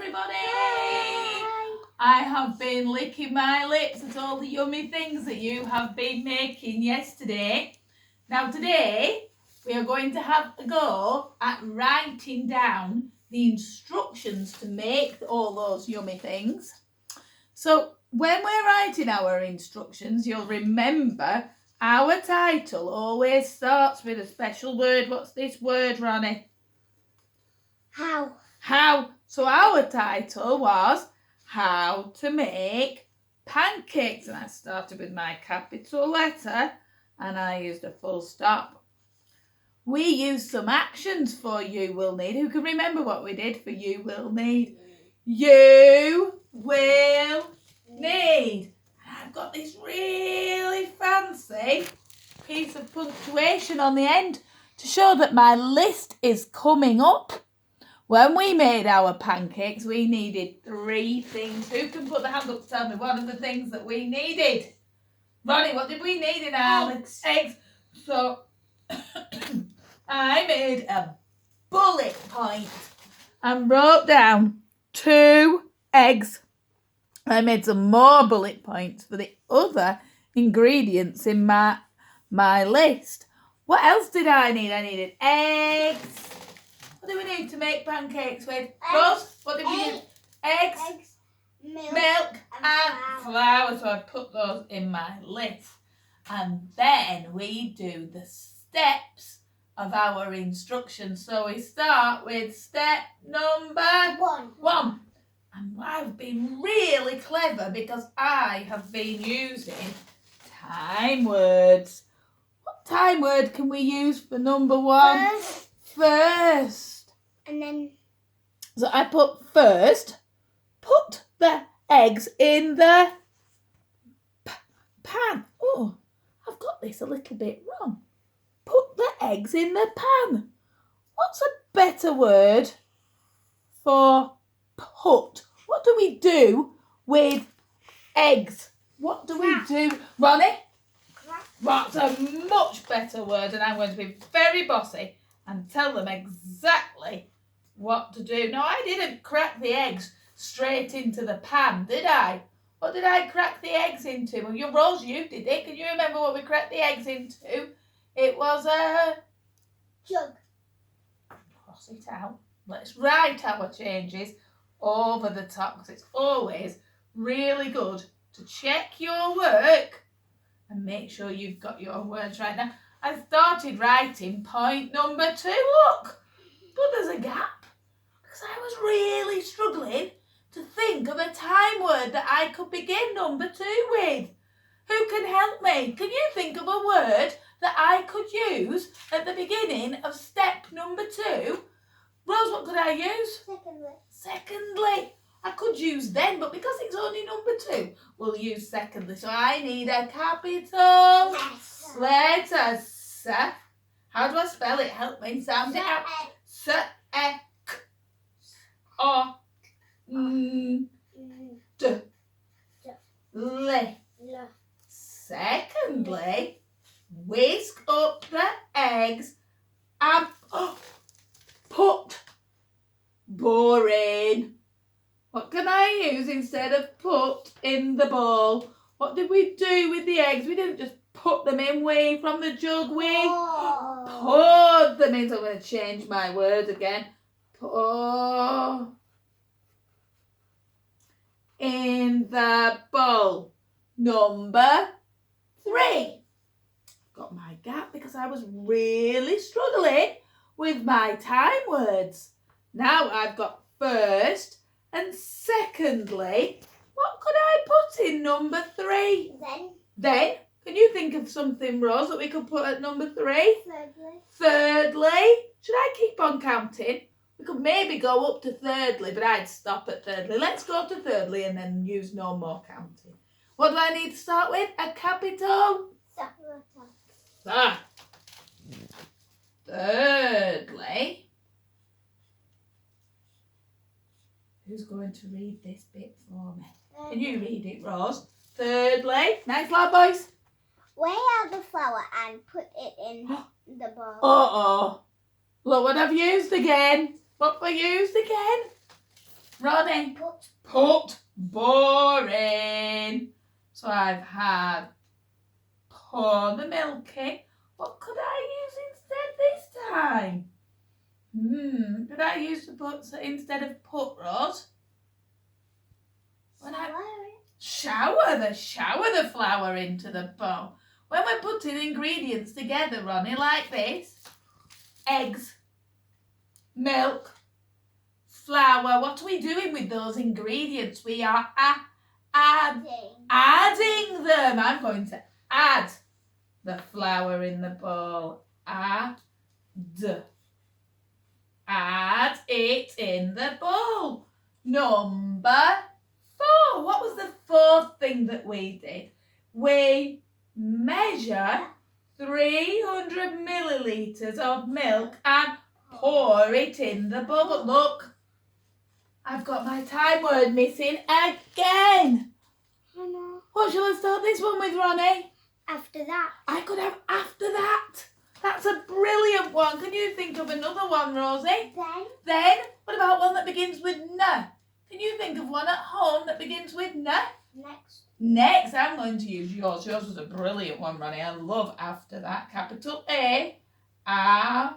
everybody! Hi. I have been licking my lips at all the yummy things that you have been making yesterday. Now today we are going to have a go at writing down the instructions to make all those yummy things. So when we're writing our instructions, you'll remember our title always starts with a special word. What's this word, Ronnie? How. So our title was How to Make Pancakes. And I started with my capital letter and I used a full stop. We used some actions for you will need. Who can remember what we did for you will need? You will need. I've got this really fancy piece of punctuation on the end to show that my list is coming up. When we made our pancakes, we needed 3 things. Who can put the hand up to tell me one of the things that we needed? Ronnie, what did we need in our eggs? So I made a bullet point and wrote down 2 eggs. I made some more bullet points for the other ingredients in my list. What else did I need? I needed eggs. What do we need to make pancakes with? Rose, what did we need? Eggs, milk and flour. So I put those in my list. And then we do the steps of our instructions. So we start with step number 1. And I've been really clever because I have been using time words. What time word can we use for number 1? First. And then. So I put first, put the eggs in the pan. Oh, I've got this a little bit wrong. Put the eggs in the pan. What's a better word for put? What do we do with eggs? What do we do? Ronnie? That's a much better word, and I'm going to be very bossy and tell them exactly what to do. No, I didn't crack the eggs straight into the pan, did I? What did I crack the eggs into? Well, Rose, you did it. Can you remember what we cracked the eggs into? It was a jug. Cross it out. Let's write our changes over the top because it's always really good to check your work and make sure you've got your words right. Now, I started writing point number 2. Look, but there's a gap because I was really struggling to think of a time word that I could begin number 2 with. Who can help me? Can you think of a word that I could use at the beginning of step number 2? Rose, what could I use? Secondly. I could use then, but because it's only number 2, we'll use secondly. So I need a capital letter. S. How do I spell it? Help me sound it out. S, E, K, O, N, D, L. Secondly, whisk up the eggs and put. Boring. What can I use instead of put in the bowl? What did we do with the eggs? We didn't just put them in way from the jug. We poured them in. So I'm going to change my word again. Pour in the bowl. Number 3. Got my gap because I was really struggling with my time words. Now I've got first and secondly. What could I put in number 3? Then? Can you think of something, Rose, that we could put at number 3? Thirdly. Should I keep on counting? We could maybe go up to thirdly, but I'd stop at thirdly. Let's go to thirdly and then use no more counting. What do I need to start with? A capital? Thirdly. Who's going to read this bit for me? Can you read it, Rose? Thirdly. Nice loud voice. Weigh out the flour and put it in the bowl. Uh-oh. Look what I've used again. What have I used again? Ronnie. Put. Put. Boring. So I've had pour the milk in. What could I use instead this time? Could I use the put instead of put, Rose? Shower the flour into the bowl. When we're putting ingredients together, Ronnie, like this, eggs, milk, flour, what are we doing with those ingredients? We are adding them. I'm going to add the flour in the bowl. Add it in the bowl. Number 4. What was the 4th thing that we did? We measure 300 millilitres of milk and pour it in the bowl. Look, I've got my time word missing again. What shall I start this one with, Ronnie? After that. I could have after that. That's a brilliant one. Can you think of another one, Rosie? Then? What about one that begins with N? Can you think of one at home that begins with N? Next, I'm going to use yours. Yours was a brilliant one, Ronnie. I love after that. Capital A. After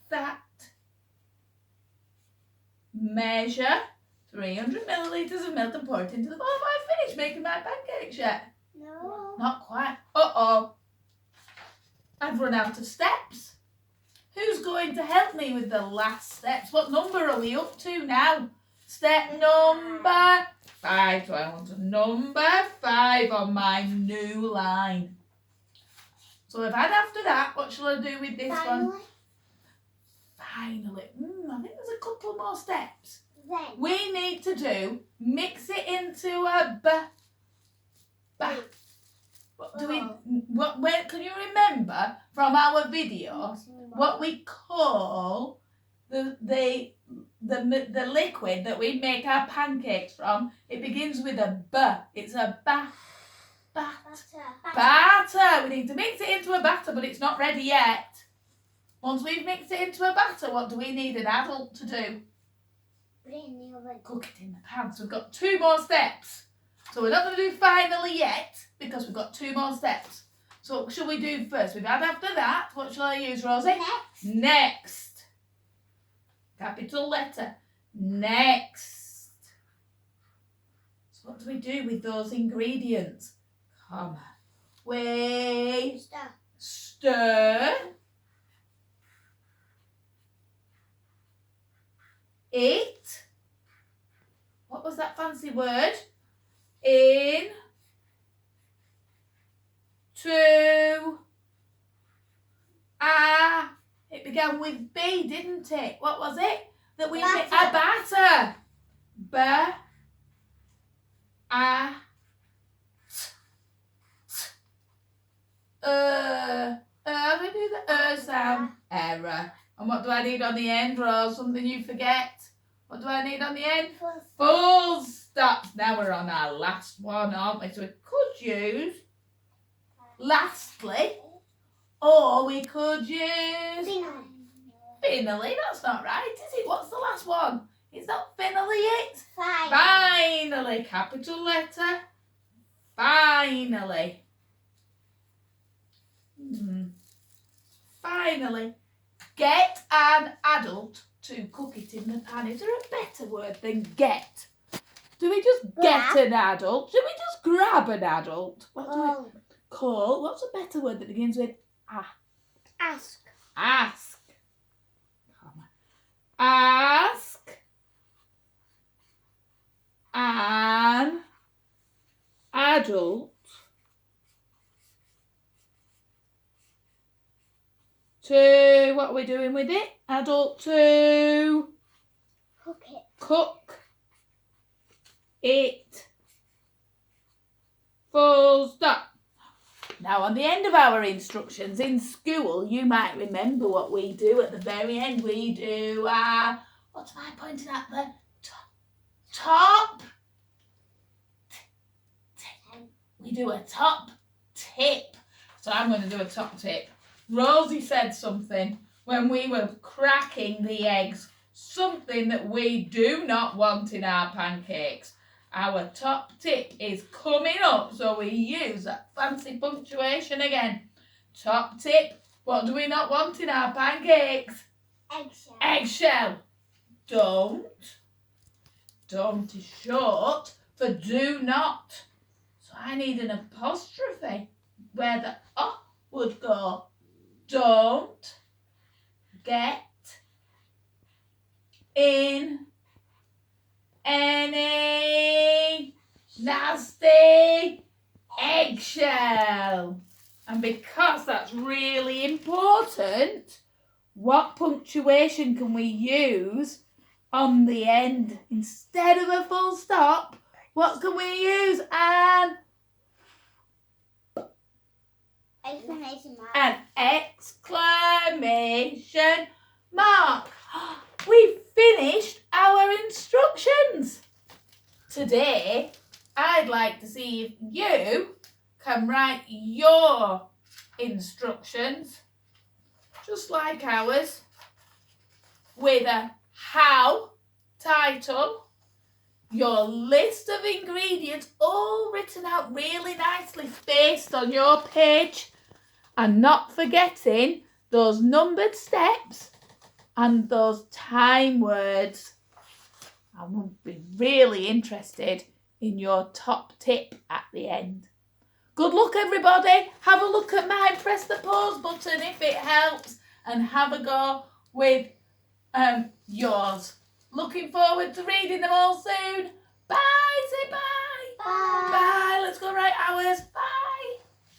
that. Measure 300 millilitres of milk and pour it into the bowl. Have I finished making my pancakes yet? No. Not quite. Uh-oh. I've run out of steps. Who's going to help me with the last steps? What number are we up to now? Step number 5. So I want a number 5 on my new line. So I've had after that. What shall I do with this one? Finally. I think there's a couple more steps. We need to do, mix it into a What do we? Where can you remember from our video what we call the liquid that we make our pancakes from? It begins with a B. It's a batter. We need to mix it into a batter, but it's not ready yet. Once we've mixed it into a batter, what do we need an adult to do? Put it in the oven. Cook it in the pan. So we've got 2 more steps. So we're not going to do finally yet because we've got 2 more steps. So what shall we do first? We've had after that. What shall I use, Rosie? Next. Capital letter. Next. So what do we do with those ingredients? Come on. We stir it. What was that fancy word? In to it began with B, didn't it? What was it? That we made a batter. How do I do the sound? Error. And what do I need on the end, Rose? Something you forget. What do I need on the end? Full stop. Now we're on our last one, aren't we? So we could use lastly, or we could use finally. That's not right, is it? What's the last one? It's not finally, it's finally. Capital letter. Finally. Finally. Get an adult to cook it in the pan. Is there a better word than get? Do we just get an adult? Do we just grab an adult? What do we call? What's a better word that begins with Ask. Ask. Come on. Ask an adult to, what are we doing with it? Adult to cook it. Full stop. Now on the end of our instructions in school, you might remember what we do at the very end. We do, what am I pointing at? The top. We do a top tip. So I'm going to do a top tip. Rosie said something. when we were cracking the eggs, something that we do not want in our pancakes. Our top tip is coming up, so we use that fancy punctuation again. Top tip, what do we not want in our pancakes? Eggshell. Eggshell. Don't. Don't is short for do not. So I need an apostrophe where the O would go. Don't get in any nasty eggshell. And because that's really important, what punctuation can we use on the end? Instead of a full stop, what can we use? Exclamation mark. An exclamation mark. We finished our instructions. Today, I'd like to see if you can write your instructions, just like ours, with a how title, your list of ingredients all written out really nicely spaced on your page, and not forgetting those numbered steps and those time words. I would be really interested in your top tip at the end. Good luck, everybody. Have a look at mine. Press the pause button if it helps, and have a go with yours. Looking forward to reading them all soon. Bye. Say bye. Bye. Bye. Let's go write ours. Bye.